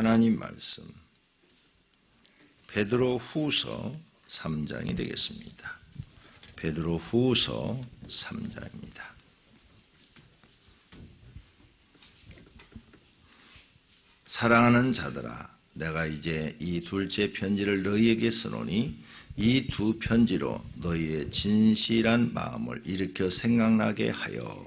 하나님 말씀 베드로 후서 3장이 되겠습니다. 베드로 후서 3장입니다. 사랑하는 자들아, 내가 이제 이 둘째 편지를 너희에게 쓰노니 이 두 편지로 너희의 진실한 마음을 일으켜 생각나게 하여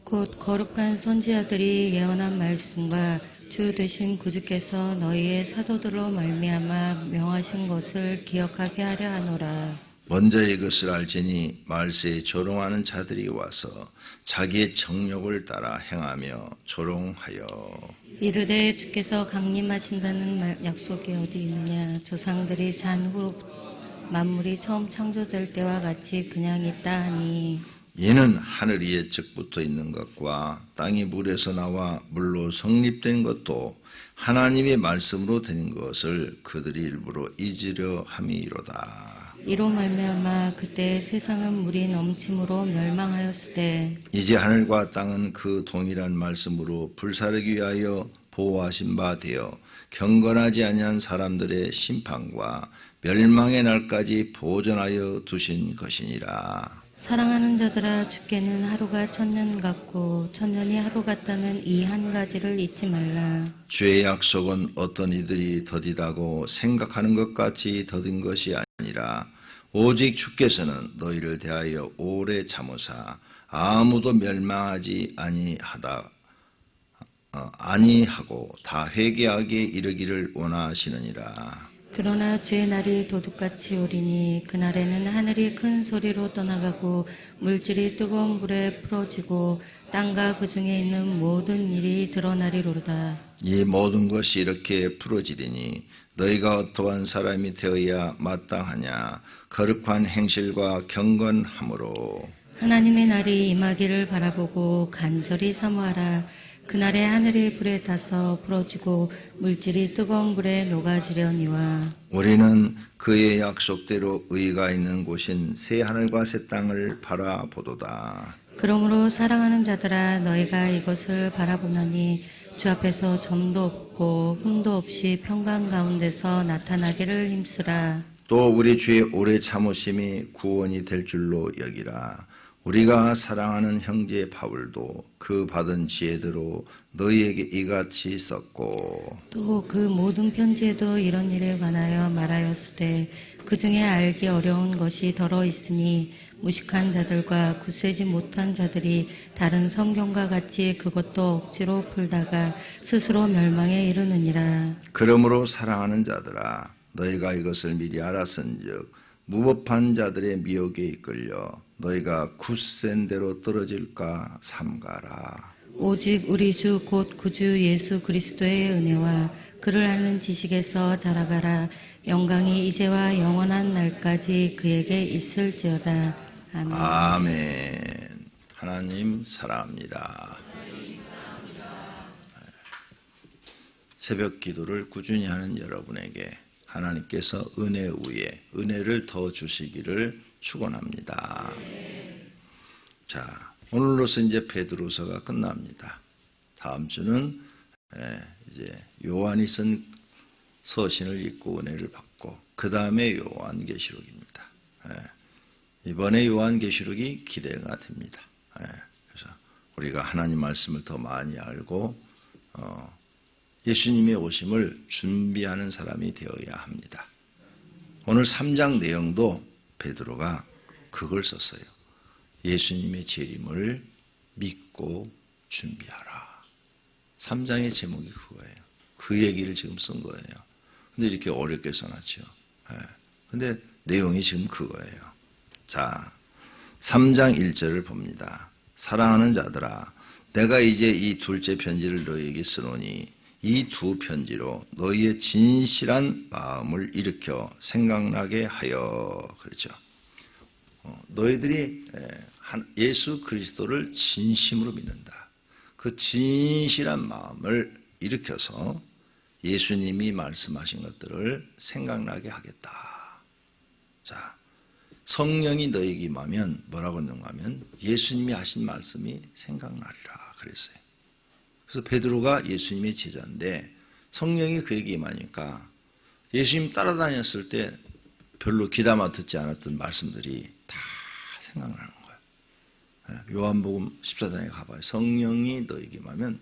곧 거룩한 선지자들이 예언한 말씀과 주 되신 구주께서 너희의 사도들로 말미암아 명하신 것을 기억하게 하려 하노라. 먼저 이것을 알지니 말세에 조롱하는 자들이 와서 자기의 정욕을 따라 행하며 조롱하여 이르되 주께서 강림하신다는 약속이 어디 있느냐. 조상들이 잔후로 만물이 처음 창조될 때와 같이 그냥 있다 하니 이는 하늘 위에 적부터 있는 것과 땅이 물에서 나와 물로 성립된 것도 하나님의 말씀으로 된 것을 그들이 일부러 잊으려 함이로다. 이로 말미암아 그때 세상은 물이 넘침으로 멸망하였으되 이제 하늘과 땅은 그 동일한 말씀으로 불사르기 위하여 보호하신 바 되어 경건하지 아니한 사람들의 심판과 멸망의 날까지 보존하여 두신 것이니라. 사랑하는 자들아, 주께는 하루가 천년 같고 천년이 하루 같다는 이 한 가지를 잊지 말라. 주의 약속은 어떤 이들이 더디다고 생각하는 것 같이 더딘 것이 아니라 오직 주께서는 너희를 대하여 오래 참으사 아무도 멸망하지 아니하고 다 회개하기에 이르기를 원하시느니라. 그러나 주의 날이 도둑같이 오리니 그날에는 하늘이 큰 소리로 떠나가고 물질이 뜨거운 불에 풀어지고 땅과 그 중에 있는 모든 일이 드러나리로다. 이 모든 것이 이렇게 풀어지리니 너희가 어떠한 사람이 되어야 마땅하냐. 거룩한 행실과 경건함으로 하나님의 날이 임하기를 바라보고 간절히 사모하라. 그날에 하늘이 불에 타서 풀어지고 물질이 뜨거운 불에 녹아지려니와 우리는 그의 약속대로 의가 있는 곳인 새 하늘과 새 땅을 바라보도다. 그러므로 사랑하는 자들아, 너희가 이것을 바라보나니 주 앞에서 점도 없고 흠도 없이 평강 가운데서 나타나기를 힘쓰라. 또 우리 주의 오래 참으심이 구원이 될 줄로 여기라. 우리가 사랑하는 형제 바울도 그 받은 지혜대로 너희에게 이같이 썼고 또 그 모든 편지에도 이런 일에 관하여 말하였으되 그 중에 알기 어려운 것이 더러 있으니 무식한 자들과 굳세지 못한 자들이 다른 성경과 같이 그것도 억지로 풀다가 스스로 멸망에 이르느니라. 그러므로 사랑하는 자들아, 너희가 이것을 미리 알았은즉 무법한 자들의 미혹에 이끌려 너희가 굳센 대로 떨어질까 삼가라. 오직 우리 주 곧 구주 예수 그리스도의 은혜와 그를 아는 지식에서 자라가라. 영광이 이제와 영원한 날까지 그에게 있을지어다. 아멘. 아멘. 하나님 사랑합니다. 새벽 기도를 꾸준히 하는 여러분에게 하나님께서 은혜 위에 은혜를 더 주시기를 축원합니다. 자, 오늘로서 이제 베드로서가 끝납니다. 다음 주는 이제 요한이 쓴 서신을 읽고 은혜를 받고 그 다음에 요한계시록입니다. 이번에 요한계시록이 기대가 됩니다. 그래서 우리가 하나님 말씀을 더 많이 알고 예수님의 오심을 준비하는 사람이 되어야 합니다. 오늘 3장 내용도 베드로가 그걸 썼어요. 예수님의 재림을 믿고 준비하라. 3장의 제목이 그거예요. 그 얘기를 지금 쓴 거예요. 근데 이렇게 어렵게 써놨죠. 근데 내용이 지금 그거예요. 자, 3장 1절을 봅니다. 사랑하는 자들아, 내가 이제 이 둘째 편지를 너희에게 쓰노니 이 두 편지로 너희의 진실한 마음을 일으켜 생각나게 하여. 그렇죠. 너희들이 예수 그리스도를 진심으로 믿는다. 그 진실한 마음을 일으켜서 예수님이 말씀하신 것들을 생각나게 하겠다. 자, 성령이 너희에게 임하면 뭐라고 했는가 하면 예수님이 하신 말씀이 생각나리라 그랬어요. 그래서 베드로가 예수님의 제자인데 성령이 그에게 임하니까 예수님 따라다녔을 때 별로 귀담아 듣지 않았던 말씀들이 다 생각나는 거예요. 요한복음 14장에 가봐요. 성령이 너에게 임하면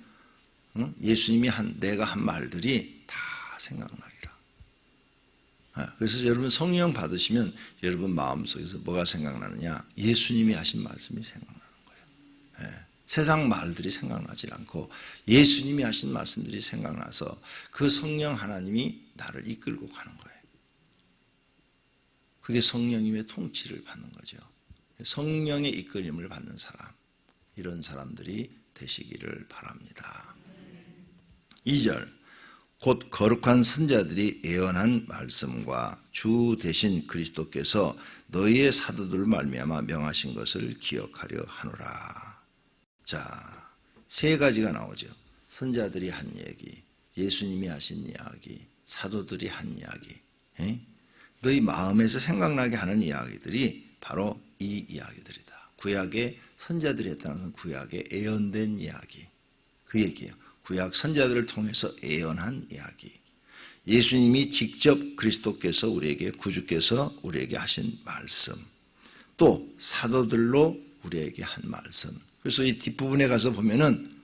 예수님이 내가 한 말들이 다 생각나리라. 그래서 여러분 성령 받으시면 여러분 마음속에서 뭐가 생각나느냐? 예수님이 하신 말씀이 생각나는 거예요. 세상 말들이 생각나지 않고 예수님이 하신 말씀들이 생각나서 그 성령 하나님이 나를 이끌고 가는 거예요. 그게 성령님의 통치를 받는 거죠. 성령의 이끌림을 받는 사람, 이런 사람들이 되시기를 바랍니다. 2절, 곧 거룩한 선자들이 예언한 말씀과 주 대신 그리스도께서 너희의 사도들 말미암아 명하신 것을 기억하려 하노라. 자, 세 가지가 나오죠. 선자들이 한 얘기, 예수님이 하신 이야기, 사도들이 한 이야기, 너희 마음에서 생각나게 하는 이야기들이 바로 이 이야기들이다. 구약의 선자들이 했다는 것은 구약의 예언된 이야기, 그 얘기예요. 구약 선자들을 통해서 예언한 이야기. 예수님이 직접 그리스도께서 우리에게 구주께서 우리에게 하신 말씀, 또 사도들로 우리에게 한 말씀. 그래서 이 뒷부분에 가서 보면은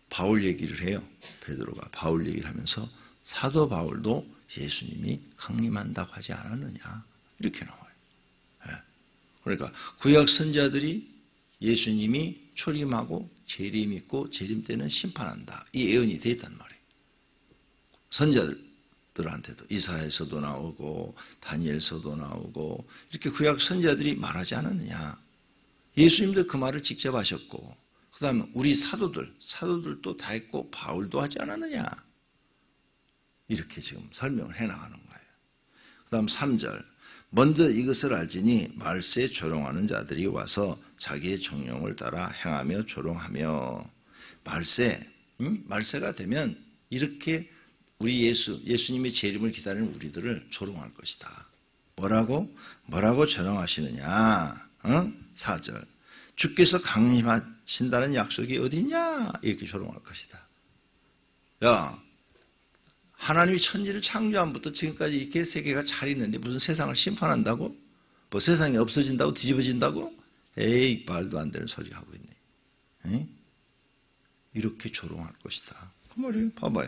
바울 얘기를 해요. 베드로가 바울 얘기를 하면서 사도 바울도 예수님이 강림한다고 하지 않았느냐 이렇게 나와요. 그러니까 구약 선자들이 예수님이 초림하고 재림 있고 재림 때는 심판한다. 이 예언이 돼 있단 말이에요. 선자들한테도 이사야서도 나오고 다니엘서도 나오고 이렇게 구약 선자들이 말하지 않았느냐. 예수님도 그 말을 직접 하셨고 그 다음에 우리 사도들도 다 했고 바울도 하지 않았느냐. 이렇게 지금 설명을 해나가는 거예요. 그 다음 3절, 먼저 이것을 알지니 말세에 조롱하는 자들이 와서 자기의 정령을 따라 행하며 조롱하며. 말세가 되면 이렇게 우리 예수님의 재림을 기다리는 우리들을 조롱할 것이다. 뭐라고 조롱하시느냐? 4절, 주께서 강림하신다는 약속이 어디냐? 이렇게 조롱할 것이다. 야, 하나님이 천지를 창조함부터 지금까지 이렇게 세계가 잘 있는데 무슨 세상을 심판한다고? 뭐 세상이 없어진다고? 뒤집어진다고? 에이, 말도 안 되는 소리 하고 있네. 이렇게 조롱할 것이다. 그 말이에요. 봐봐요.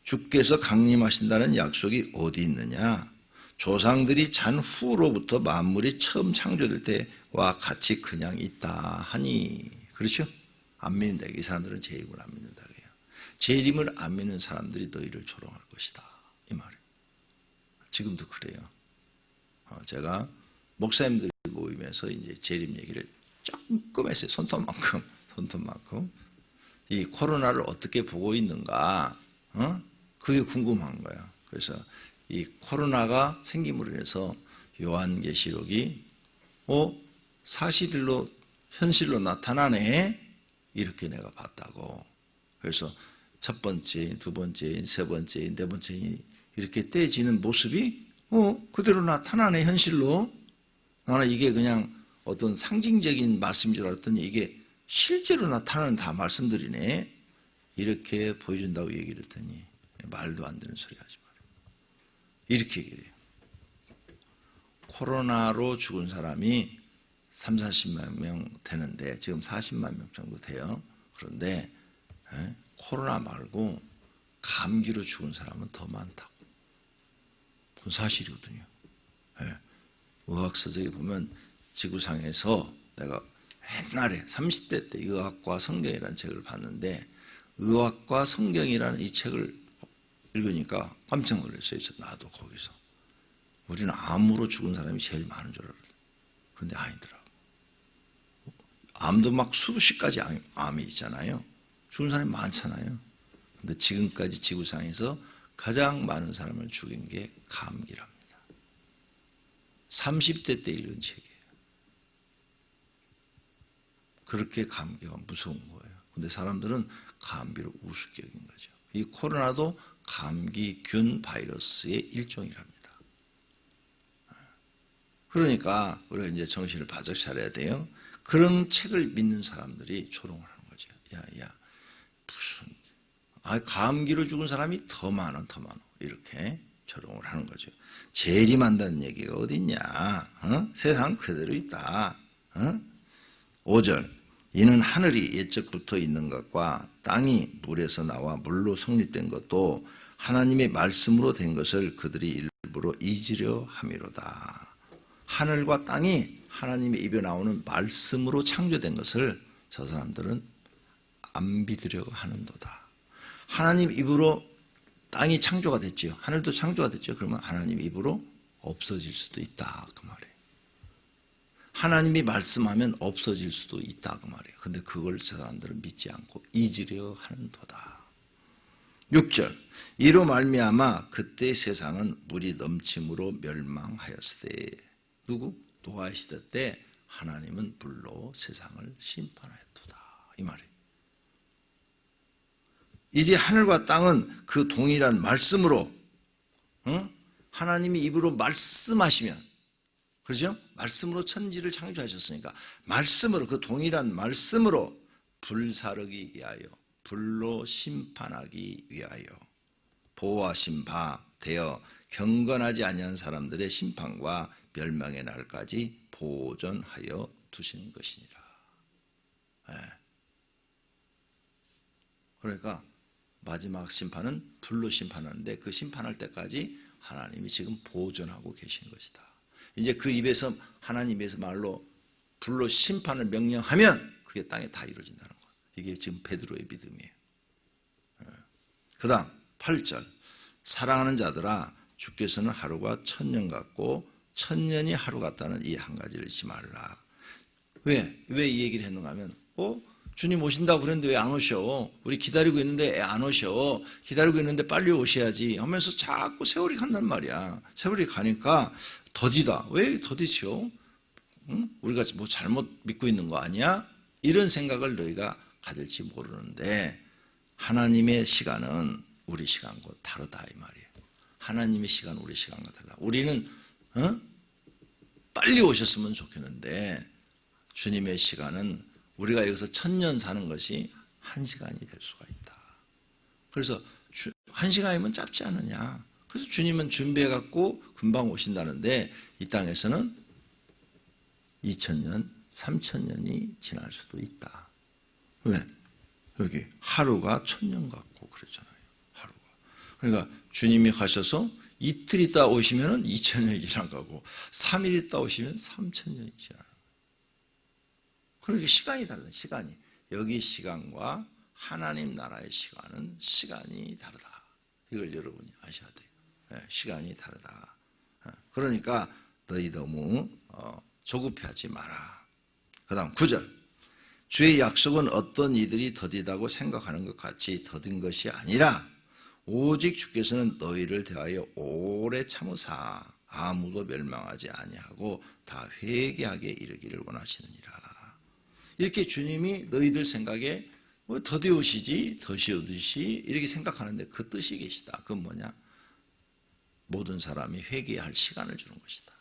주께서 강림하신다는 약속이 어디 있느냐? 조상들이 잔 후로부터 만물이 처음 창조될 때와 같이 그냥 있다 하니. 그렇죠? 안 믿는다. 이 사람들은 재림을 안 믿는다. 재림을 안 믿는 사람들이 너희를 조롱할 것이다. 이 말이에요. 지금도 그래요. 제가 목사님들 모임에서 이제 재림 얘기를 조금 했어요. 손톱만큼. 이 코로나를 어떻게 보고 있는가, 그게 궁금한 거예요. 그래서 이 코로나가 생김으로 인해서 요한계시록이 사실로 현실로 나타나네. 이렇게 내가 봤다고. 그래서 첫 번째인, 두 번째인, 세 번째인, 네 번째인 이렇게 떼지는 모습이 그대로 나타나네. 현실로. 나는 이게 그냥 어떤 상징적인 말씀인 줄 알았더니 이게 실제로 나타나는 다 말씀들이네. 이렇게 보여준다고 얘기를 했더니 말도 안 되는 소리 하지 마라. 이렇게 얘기를 해요. 코로나로 죽은 사람이 30-40만 명 되는데 지금 40만 명 정도 돼요. 그런데 코로나 말고 감기로 죽은 사람은 더 많다고. 그건 사실이거든요. 의학서적에 보면 지구상에서 내가 옛날에 30대 때 의학과 성경이라는 책을 봤는데 의학과 성경이라는 이 책을 읽으니까 깜짝 놀랐어요. 나도 거기서. 우리는 암으로 죽은 사람이 제일 많은 줄 알았어요. 그런데 아니더라고. 암도 막 수십 가지 암이 있잖아요. 죽은 사람이 많잖아요. 근데 지금까지 지구상에서 가장 많은 사람을 죽인 게 감기랍니다. 30대 때 읽은 책이에요. 그렇게 감기가 무서운 거예요. 근데 사람들은 감기를 우습게 여긴 거죠. 이 코로나도 감기균 바이러스의 일종이랍니다. 그러니까 우리가 이제 정신을 바짝 차려야 돼요. 그런 책을 믿는 사람들이 조롱을 하는 거죠. 야, 무슨 감기로 죽은 사람이 더 많아. 이렇게 조롱을 하는 거죠. 재림한다는 얘기가 어딨냐? 세상 그대로 있다. 5절 이는 하늘이 옛적부터 있는 것과 땅이 물에서 나와 물로 성립된 것도 하나님의 말씀으로 된 것을 그들이 일부러 잊으려 함이로다. 하늘과 땅이 하나님의 입에 나오는 말씀으로 창조된 것을 저 사람들은 안 믿으려고 하는도다. 하나님 입으로 땅이 창조가 됐죠. 하늘도 창조가 됐죠. 그러면 하나님 입으로 없어질 수도 있다 그 말이에요. 하나님이 말씀하면 없어질 수도 있다 그 말이에요. 근데 그걸 저 사람들은 믿지 않고 잊으려 하는도다. 6절 이로 말미암아 그때 세상은 물이 넘침으로 멸망하였으되 누구? 노아의 시대 때 하나님은 불로 세상을 심판하였도다 이 말이에요. 이제 하늘과 땅은 그 동일한 말씀으로 하나님이 입으로 말씀하시면 그렇죠? 말씀으로 천지를 창조하셨으니까 말씀으로 그 동일한 말씀으로 불사르기 위하여 불로 심판하기 위하여 보호하신 바 되어 경건하지 아니한 사람들의 심판과 멸망의 날까지 보존하여 두신 것이니라. 네. 그러니까 마지막 심판은 불로 심판하는데 그 심판할 때까지 하나님이 지금 보존하고 계신 것이다. 이제 그 입에서 하나님 입에서 말로 불로 심판을 명령하면 그게 땅에 다 이루어진다는 거예요. 이게 지금 베드로의 믿음이에요. 그 다음 8절 사랑하는 자들아 주께서는 하루가 1000년 같고 1000년이 하루 같다는 이 한 가지를 잊지 말라. 왜 이 얘기를 했는가 하면 주님 오신다고 그랬는데 왜 안 오셔? 우리 기다리고 있는데 왜 안 오셔? 기다리고 있는데 빨리 오셔야지 하면서 자꾸 세월이 간단 말이야. 세월이 가니까 더디다. 왜 더디셔? 우리가 뭐 잘못 믿고 있는 거 아니야? 이런 생각을 너희가 가질지 모르는데 하나님의 시간은 우리 시간과 다르다 이 말이에요. 하나님의 시간 우리 시간과 다르다. 우리는 빨리 오셨으면 좋겠는데 주님의 시간은 우리가 여기서 1000년 사는 것이 1시간이 될 수가 있다. 그래서 1시간이면 짧지 않느냐. 그래서 주님은 준비해갖고 금방 오신다는데 이 땅에서는 2000년, 3000년이 지날 수도 있다. 왜? 여기 하루가 1000년 같고 그랬잖아요. 하루가. 그러니까 주님이 가셔서 이틀 있다 오시면 2000년이 지나가고 3일 있다 오시면 3000년이 지나가고 그러니까 시간이 다르다. 시간이. 여기 시간과 하나님 나라의 시간은 시간이 다르다. 이걸 여러분이 아셔야 돼요. 시간이 다르다. 그러니까 너희 너무 조급해하지 마라. 그 다음 9절 주의 약속은 어떤 이들이 더디다고 생각하는 것 같이 더딘 것이 아니라 오직 주께서는 너희를 대하여 오래 참으사 아무도 멸망하지 아니하고 다 회개하게 이르기를 원하시느니라. 이렇게 주님이 너희들 생각에 더디 오시지 덫이 오듯이 이렇게 생각하는데 그 뜻이 계시다. 그건 뭐냐? 모든 사람이 회개할 시간을 주는 것이다.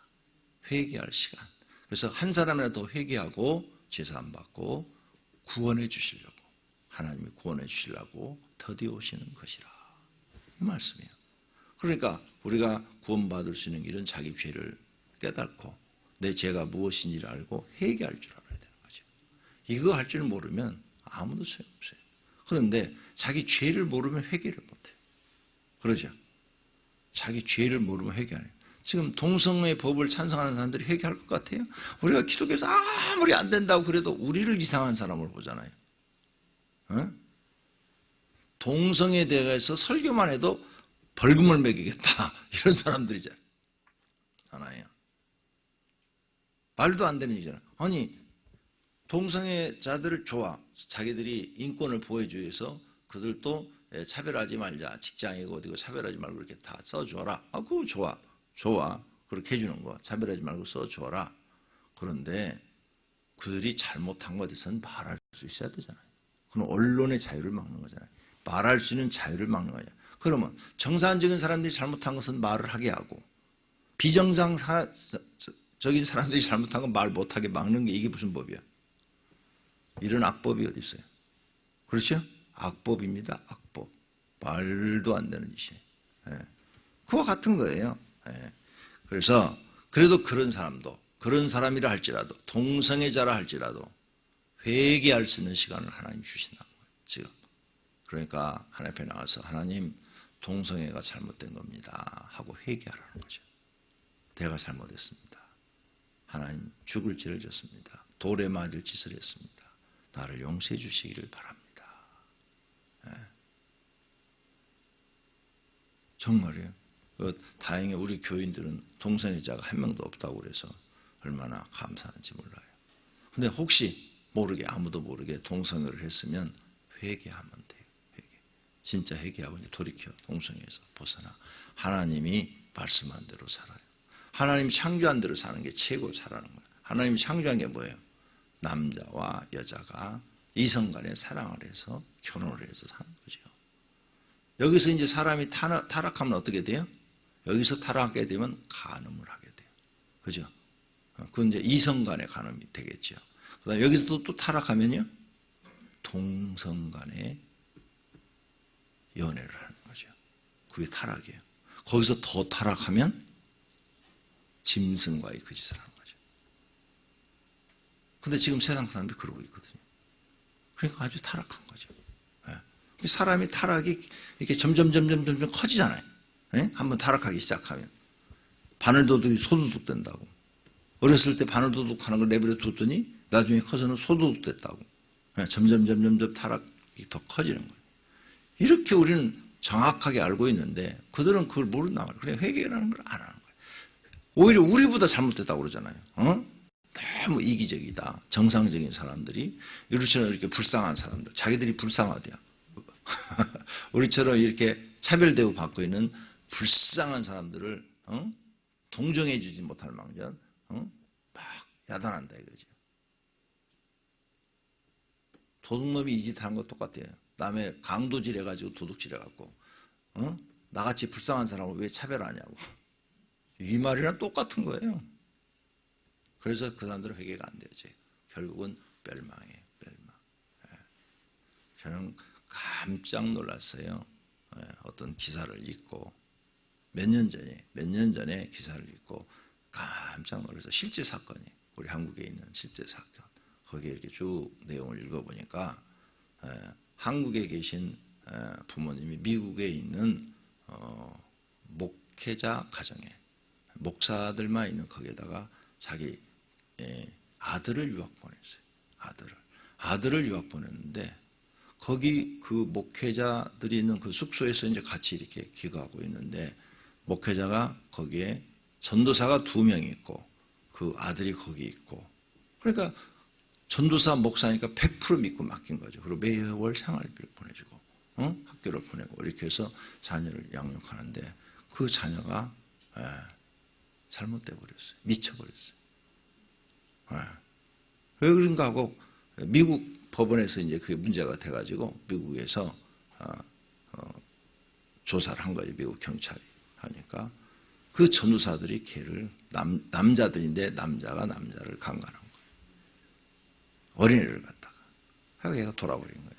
회개할 시간. 그래서 한 사람이라도 더 회개하고 제사안 받고 구원해 주시려고 하나님이 구원해 주시려고 더디 오시는 것이라. 이 말씀이에요. 그러니까 우리가 구원받을 수 있는 길은 자기 죄를 깨닫고 내 죄가 무엇인지를 알고 회개할 줄 알아야 되는 거죠. 이거 할 줄 모르면 아무도 소용없어요. 그런데 자기 죄를 모르면 회개를 못해요. 그러죠? 자기 죄를 모르면 회개 안 해요. 지금 동성애 법을 찬성하는 사람들이 회개할 것 같아요? 우리가 기독교에서 아무리 안 된다고 그래도 우리를 이상한 사람으로 보잖아요. 동성애에 대해서 설교만 해도 벌금을 매기겠다 이런 사람들이잖아요. 하나요. 말도 안 되는 얘기잖아요. 아니 동성애자들을 좋아. 자기들이 인권을 보호해주기 위해서 그들도 차별하지 말자. 직장이고 어디고 차별하지 말고 이렇게 다 써줘라. 그거 좋아. 좋아. 그렇게 해주는 거. 차별하지 말고 써줘라. 그런데 그들이 잘못한 것에 대해서는 말할 수 있어야 되잖아요. 그럼 언론의 자유를 막는 거잖아요. 말할 수 있는 자유를 막는 거예요. 그러면 정상적인 사람들이 잘못한 것은 말을 하게 하고 비정상적인 사람들이 잘못한 건 말 못하게 막는 게 이게 무슨 법이야? 이런 악법이 어디 있어요? 그렇죠? 악법입니다. 악법. 말도 안 되는 짓이에요. 예. 그와 같은 거예요. 예. 그래서 그래도 그런 사람도, 그런 사람이라 할지라도, 동성애자라 할지라도 회개할 수 있는 시간을 하나님 주신다는 거예요. 지금. 그러니까 하나님 앞에 나와서 하나님, 동성애가 잘못된 겁니다 하고 회개하라는 거죠. 내가 잘못했습니다. 하나님, 죽을 죄를 졌습니다. 돌에 맞을 짓을 했습니다. 나를 용서해 주시기를 바랍니다. 예. 정말이에요. 다행히 우리 교인들은 동성애자가 한 명도 없다고 그래서 얼마나 감사한지 몰라요. 근데 혹시 모르게, 아무도 모르게 동성애를 했으면 회개하면 돼요. 회개. 진짜 회개하고 이제 돌이켜 동성애에서 벗어나 하나님이 말씀한 대로 살아요. 하나님이 창조한 대로 사는 게 최고 잘하는 거예요. 하나님이 창조한 게 뭐예요? 남자와 여자가 이성 간에 사랑을 해서 결혼을 해서 사는 거죠. 여기서 이제 사람이 타락하면 어떻게 돼요? 여기서 타락하게 되면 간음을 하게 돼요. 그죠? 그건 이제 이성 간의 간음이 되겠죠. 그 다음에 여기서 또 타락하면요, 동성 간의 연애를 하는 거죠. 그게 타락이에요. 거기서 더 타락하면 짐승과의 그 짓을 하는 거죠. 근데 지금 세상 사람들이 그러고 있거든요. 그러니까 아주 타락한 거죠. 예. 사람이 타락이 이렇게 점점 커지잖아요. 예? 한번 타락하기 시작하면. 바늘도둑이 소도둑 된다고. 어렸을 때 바늘도둑 하는 걸 내버려 뒀더니 나중에 커서는 소도둑 됐다고. 예. 점점 타락이 더 커지는 거예요. 이렇게 우리는 정확하게 알고 있는데 그들은 그걸 모른단 말이에요. 그래, 회개라는 걸 안 하는 거예요. 오히려 우리보다 잘못됐다고 그러잖아요. 너무 이기적이다. 정상적인 사람들이 우리처럼 이렇게 불쌍한 사람들, 자기들이 불쌍하대요. 우리처럼 이렇게 차별대우 받고 있는 불쌍한 사람들을 동정해 주지 못할 망정 막 야단한다 이거죠. 도둑놈이 이 짓 하는 거 똑같아요. 남의 강도질 해가지고 도둑질 해갖고 나같이 불쌍한 사람을 왜 차별하냐고. 이 말이랑 똑같은 거예요. 그래서 그 사람들은 회개가 안 되죠. 결국은 멸망이에요. 멸망. 저는 깜짝 놀랐어요. 어떤 기사를 읽고 몇 년 전에 기사를 읽고 깜짝 놀라서 실제 사건이, 우리 한국에 있는 실제 사건, 거기에 이렇게 쭉 내용을 읽어보니까 한국에 계신 부모님이 미국에 있는 목회자 가정에, 목사들만 있는 거기에다가 자기 아들을 유학 보냈어요. 아들을 유학 보냈는데 거기 그 목회자들이 있는 그 숙소에서 이제 같이 이렇게 기거하고 있는데 목회자가 거기에 전도사가 2명 있고 그 아들이 거기 있고, 그러니까 전도사 목사니까 100% 믿고 맡긴 거죠. 그리고 매월 생활비를 보내주고 학교를 보내고 이렇게 해서 자녀를 양육하는데 그 자녀가 잘못돼 버렸어요. 미쳐버렸어요. 왜 그런가 하고 미국 법원에서 이제 그게 문제가 돼가지고 미국에서 조사를 한 거죠. 미국 경찰이 하니까 그 전도사들이 걔를 남자들인데 남자가 남자를 강간한 거예요. 어린애를 갖다가. 그래서 얘가 돌아버린 거예요.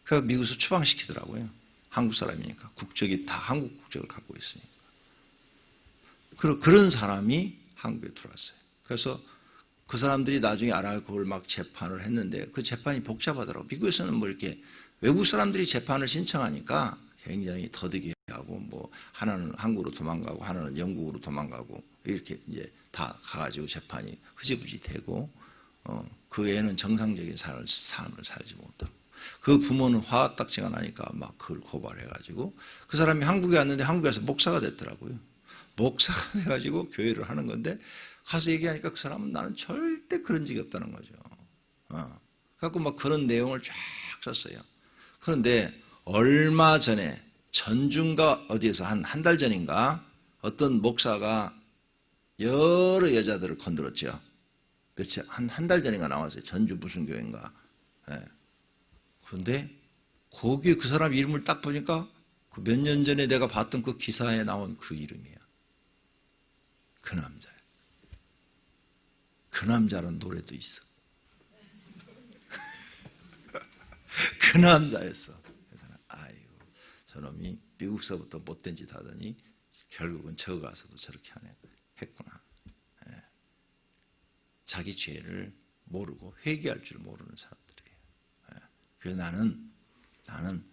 그래서 미국에서 추방시키더라고요. 한국 사람이니까. 국적이 다 한국 국적을 갖고 있으니까. 그런 사람이 한국에 들어왔어요. 그래서 그 사람들이 나중에 알아서 그걸 막 재판을 했는데 그 재판이 복잡하더라고요. 미국에서는 뭐 이렇게 외국 사람들이 재판을 신청하니까 굉장히 더디게 하고, 뭐 하나는 한국으로 도망가고 하나는 영국으로 도망가고 이렇게 이제 다 가가지고 재판이 흐지부지 되고, 그 애는 정상적인 삶을 살지 못하고, 그 부모는 화딱지가 나니까 막 그걸 고발해가지고 그 사람이 한국에 왔는데 한국에서 목사가 됐더라고요. 목사가 돼가지고 교회를 하는 건데 가서 얘기하니까 그 사람은 나는 절대 그런 적이 없다는 거죠. 그래갖고 막 그런 내용을 쫙 썼어요. 그런데 얼마 전에 전주인가 어디에서 한 달 전인가 어떤 목사가 여러 여자들을 건드렸죠. 그렇지. 한 달 전인가 나왔어요. 전주 무슨 교회인가. 그런데 거기에 그 사람 이름을 딱 보니까 그 몇 년 전에 내가 봤던 그 기사에 나온 그 이름이야. 그 남자야. 그 남자라는 노래도 있어. 그 남자였어. 그래서 아이고 저놈이 미국서부터 못된 짓 하더니 결국은 저 가서도 저렇게 하네 했구나. 예. 자기 죄를 모르고 회개할 줄 모르는 사람들이에요. 예. 그래서 나는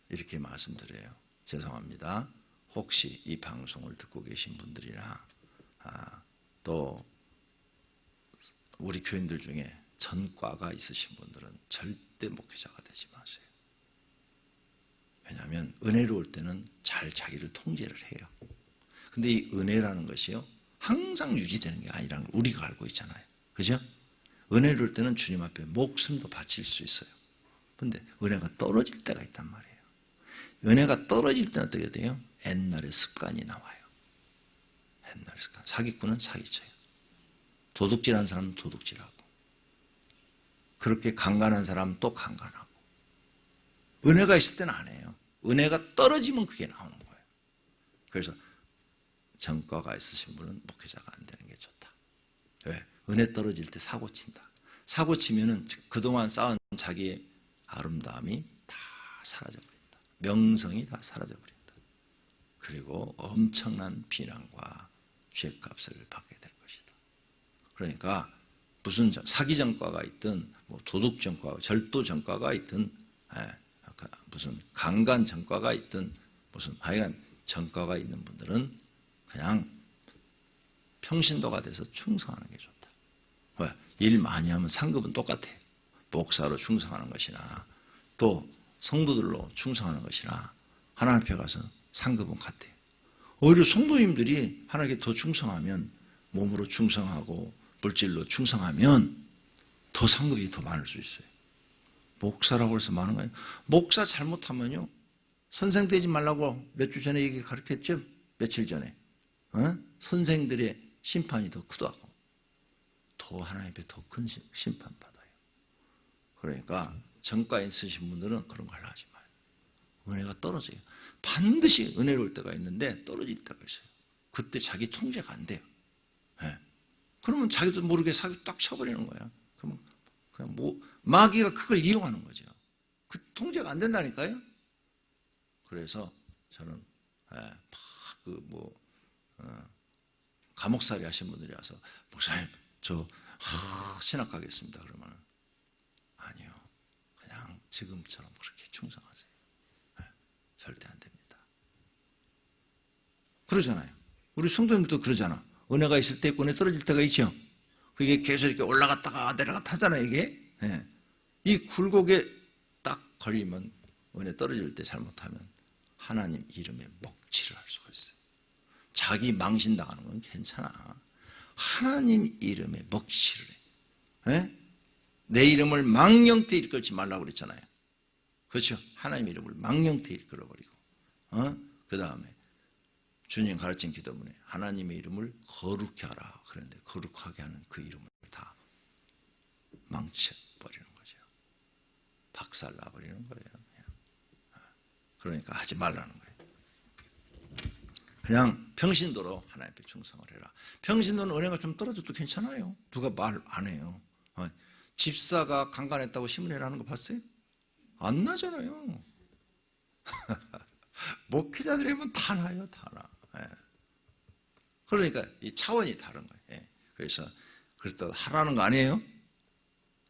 이렇게 말씀드려요. 죄송합니다. 혹시 이 방송을 듣고 계신 분들이나 또 우리 교인들 중에 전과가 있으신 분들은 절대 목회자가 되지 마세요. 왜냐하면 은혜로울 때는 잘 자기를 통제를 해요. 근데 이 은혜라는 것이요 항상 유지되는 게 아니라는 걸 우리가 알고 있잖아요. 그죠? 은혜로울 때는 주님 앞에 목숨도 바칠 수 있어요. 근데 은혜가 떨어질 때가 있단 말이에요. 은혜가 떨어질 때는 어떻게 돼요? 옛날의 습관이 나와요. 옛날의 습관. 사기꾼은 사기쳐요. 도둑질한 사람은 도둑질하고, 그렇게 강간한 사람은 또 강간하고. 은혜가 있을 때는 안 해요. 은혜가 떨어지면 그게 나오는 거예요. 그래서 전과가 있으신 분은 목회자가 안 되는 게 좋다. 왜? 은혜 떨어질 때 사고 친다. 사고 치면은 그동안 쌓은 자기의 아름다움이 다 사라져버린다. 명성이 다 사라져버린다. 그리고 엄청난 비난과 죄값을 받게 될 것이다. 그러니까 무슨 사기 전과가 있든 뭐 도둑 전과, 절도 전과가 있든 무슨 강간 전과가 있든 무슨 하여간 전과가 있는 분들은 그냥 평신도가 돼서 충성하는 게 좋다. 왜? 일 많이 하면 상급은 똑같아요. 목사로 충성하는 것이나 또 성도들로 충성하는 것이나 하나님 앞에 가서 상급은 같아요. 오히려 성도님들이 하나님께 더 충성하면, 몸으로 충성하고 물질로 충성하면 더 상급이 더 많을 수 있어요. 목사라고 해서 많은 거예요. 목사 잘못하면요, 선생 되지 말라고 몇 주 전에 얘기 가르쳤죠? 며칠 전에. 선생들의 심판이 더 크다고. 더 하나님 앞에 더 큰 심판 받아요. 그러니까 전과 있으신 분들은 그런 걸 하지 마요. 은혜가 떨어져요. 반드시 은혜로울 때가 있는데 떨어질 때가 있어요. 그때 자기 통제가 안 돼요. 네. 그러면 자기도 모르게 사기 딱 쳐버리는 거야. 그러면 그냥 마귀가 그걸 이용하는 거죠. 그 통제가 안 된다니까요. 그래서 저는 감옥살이 하신 분들이 와서 목사님 저 신학 가겠습니다. 그러면 아니요. 그냥 지금처럼 그렇게 충성하세요. 네, 절대 안 됩니다. 그러잖아요. 우리 성도님들도 그러잖아. 은혜가 있을 때 있고 은혜 떨어질 때가 있죠. 그게 계속 이렇게 올라갔다가 내려갔다 하잖아요. 이게. 네. 이 굴곡에 딱 걸리면, 은혜 떨어질 때 잘못하면 하나님 이름에 먹칠을 할 수가 있어요. 자기 망신당하는 건 괜찮아. 하나님 이름에 먹칠을 해. 네? 내 이름을 망령되이 일컬지 말라고 그랬잖아요. 그렇죠? 하나님 이름을 망령되이 일컬어버리고, 그 다음에 주님 가르친 기도문에 하나님의 이름을 거룩히 하라 그런데 거룩하게 하는 그 이름을 다 망쳐버리는 거죠. 박살나버리는 거예요. 그러니까 하지 말라는 거예요. 그냥 평신도로 하나님 앞에 충성을 해라. 평신도는 은혜가 좀 떨어져도 괜찮아요. 누가 말 안 해요. 집사가 강간했다고 신문에 나는 거 봤어요? 안 나잖아요. 목회자들이 하면 다 나요. 다 나. 그러니까 이 차원이 다른 거예요. 그래서 그렇다고 하라는 거 아니에요?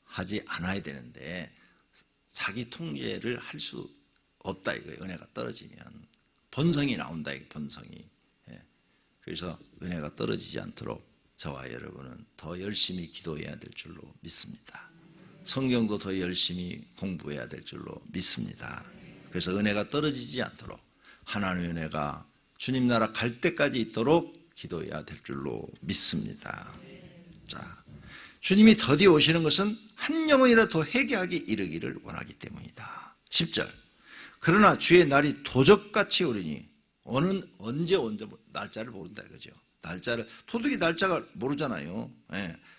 하지 않아야 되는데 자기 통제를 할 수 없다 이거예요. 은혜가 떨어지면 본성이 나온다 이거 본성이. 그래서 은혜가 떨어지지 않도록 저와 여러분은 더 열심히 기도해야 될 줄로 믿습니다. 성경도 더 열심히 공부해야 될 줄로 믿습니다. 그래서 은혜가 떨어지지 않도록 하나님의 은혜가 주님 나라 갈 때까지 있도록 기도해야 될 줄로 믿습니다. 자, 주님이 더디 오시는 것은 한 영혼이라 더 회개하기 이르기를 원하기 때문이다. 10절. 그러나 주의 날이 도적같이 오리니 언제 날짜를 모른다 이거죠. 날짜를 도둑이 날짜가 모르잖아요.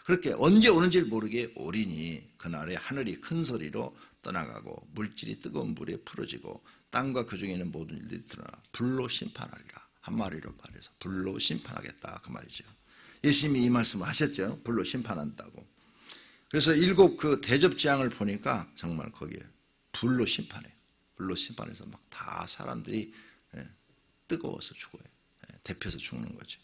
그렇게 언제 오는지를 모르게 오리니 그날에 하늘이 큰 소리로 떠나가고 물질이 뜨거운 물에 풀어지고 땅과 그 중에 있는 모든 일들이 드러나 불로 심판하리라. 한마디로 말해서 불로 심판하겠다 그 말이죠. 예수님이 이 말씀을 하셨죠. 불로 심판한다고. 그래서 7 그 대접재앙을 보니까 정말 거기에 불로 심판해요. 불로 심판해서 막 다 사람들이 뜨거워서 죽어요. 데펴서 죽는 거죠.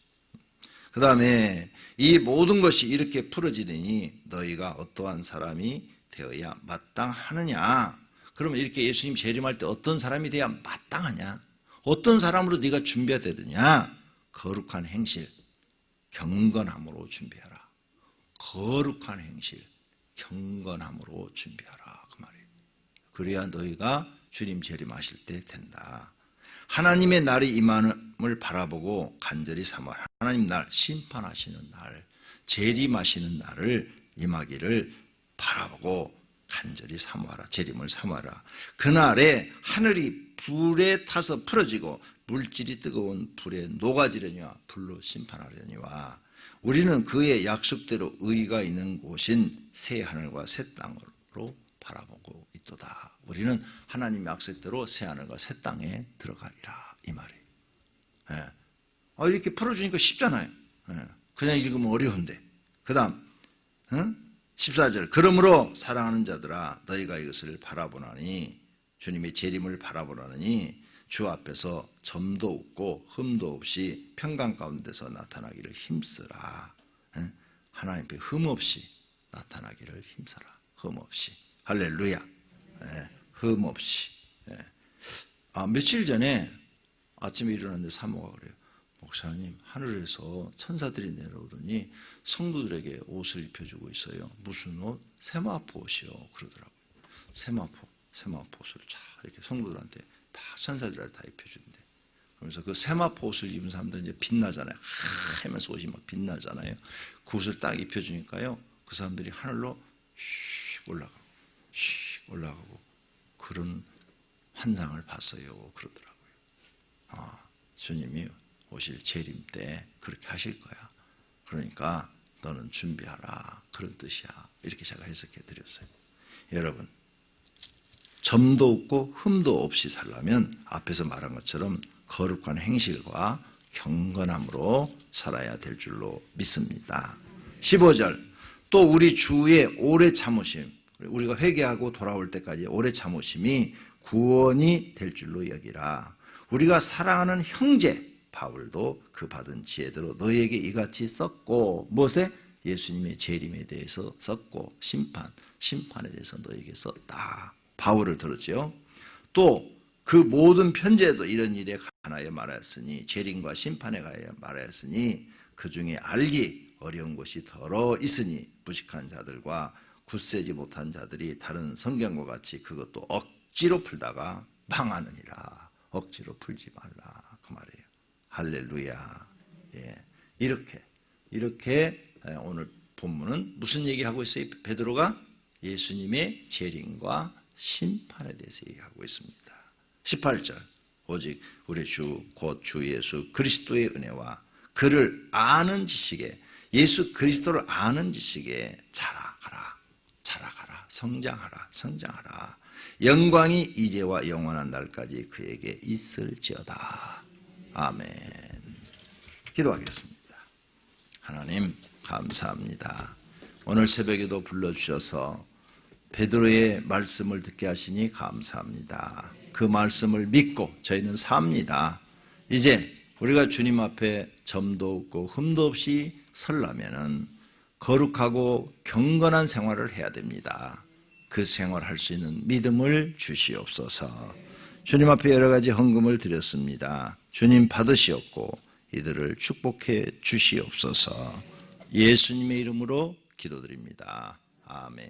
그 다음에 이 모든 것이 이렇게 풀어지더니 너희가 어떠한 사람이 되어야 마땅하느냐. 그러면 이렇게 예수님 재림할 때 어떤 사람이 되어야 마땅하냐. 어떤 사람으로 네가 준비해야 되느냐. 거룩한 행실, 경건함으로 준비하라. 거룩한 행실, 경건함으로 준비하라. 그 말이에요. 그래야 너희가 주님 재림하실 때 된다. 하나님의 날이 임함을 바라보고 간절히 사모하라. 하나님 날, 심판하시는 날, 재림하시는 날을 임하기를 바라보고 간절히 사모하라. 재림을 사모하라. 그날에 하늘이 불에 타서 풀어지고 물질이 뜨거운 불에 녹아지려니와 불로 심판하려니와 우리는 그의 약속대로 의가 있는 곳인 새 하늘과 새 땅으로 바라보고 있도다. 우리는 하나님의 약속대로 새 하늘과 새 땅에 들어가리라. 이 말이에요. 이렇게 풀어주니까 쉽잖아요. 그냥 읽으면 어려운데. 그 다음 14절 그러므로 사랑하는 자들아 너희가 이것을 바라보나니 주님의 재림을 바라보나니 주 앞에서 점도 없고 흠도 없이 평강 가운데서 나타나기를 힘쓰라. 하나님 앞에 흠 없이 나타나기를 힘써라. 흠 없이. 할렐루야. 흠 없이. 며칠 전에 아침에 일어났는데 사모가 그래요. 목사님, 하늘에서 천사들이 내려오더니 성도들에게 옷을 입혀주고 있어요. 무슨 옷? 세마포 옷이요. 그러더라고요. 세마포 옷을 쫙 이렇게 성도들한테 다 천사들한테 다 입혀준대. 그러면서 그 세마포 옷을 입은 사람들은 이제 빛나잖아요. 하면서 옷이 막 빛나잖아요. 그 옷을 딱 입혀주니까요. 그 사람들이 하늘로 올라가고 그런 환상을 봤어요. 그러더라고요. 주님이 오실 재림 때 그렇게 하실 거야. 그러니까 너는 준비하라. 그런 뜻이야. 이렇게 제가 해석해 드렸어요. 여러분, 점도 없고 흠도 없이 살려면 앞에서 말한 것처럼 거룩한 행실과 경건함으로 살아야 될 줄로 믿습니다. 15절 또 우리 주의 오래 참으심, 우리가 회개하고 돌아올 때까지 오래 참으심이 구원이 될 줄로 여기라. 우리가 사랑하는 형제 바울도 그 받은 지혜대로 너희에게 이같이 썼고, 무엇에? 예수님의 재림에 대해서 썼고 심판에 대해서 너희에게 썼다. 바울을 들었죠. 또 그 모든 편지에도 이런 일에 관하여 말하였으니, 재림과 심판에 관하여 말하였으니 그 중에 알기 어려운 것이 더러 있으니 무식한 자들과 굳세지 못한 자들이 다른 성경과 같이 그것도 억지로 풀다가 망하느니라. 억지로 풀지 말라. 그 말이에요. 할렐루야. 이렇게 오늘 본문은 무슨 얘기하고 있어요? 베드로가 예수님의 재림과 심판에 대해서 얘기하고 있습니다. 18절 오직 우리 주 곧 주 예수 그리스도의 은혜와 그를 아는 지식에, 예수 그리스도를 아는 지식에 자라가라. 성장하라. 영광이 이제와 영원한 날까지 그에게 있을지어다. 아멘. 기도하겠습니다. 하나님 감사합니다. 오늘 새벽에도 불러주셔서 베드로의 말씀을 듣게 하시니 감사합니다. 그 말씀을 믿고 저희는 삽니다. 이제 우리가 주님 앞에 점도 없고 흠도 없이 서려면은 거룩하고 경건한 생활을 해야 됩니다. 그 생활할 수 있는 믿음을 주시옵소서. 주님 앞에 여러 가지 헌금을 드렸습니다. 주님 받으시옵고 이들을 축복해 주시옵소서. 예수님의 이름으로 기도드립니다. 아멘.